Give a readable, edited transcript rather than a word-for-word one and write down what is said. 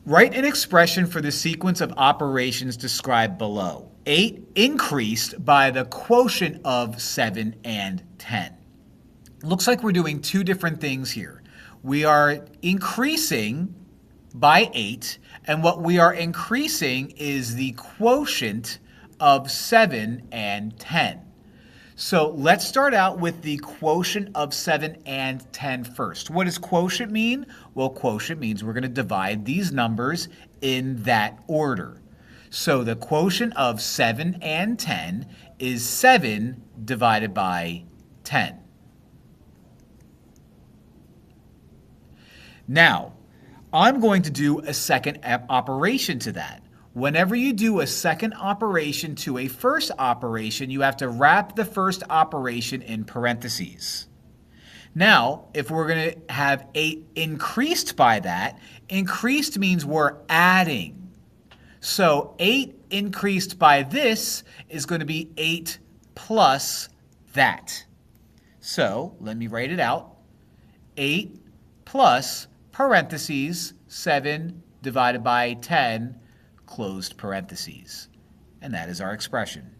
Write an expression for the sequence of operations described below. 8 increased by the quotient of 7 and 10. Looks like we're doing two different things here. We are increasing by 8, and what we are increasing is the quotient of 7 and 10. So let's start out with the quotient of 7 and 10 first. What does quotient mean? Well, quotient means we're going to divide these numbers in that order. So the quotient of 7 and 10 is 7 divided by 10. Now, I'm going to do a second operation to that. Whenever you do a second operation to a first operation, you have to wrap the first operation in parentheses. Now, if we're going to have 8 increased by that, increased means we're adding. So 8 increased by this is going to be 8 plus that. So let me write it out. 8 plus parentheses 7 divided by 10 closed parentheses. And that is our expression.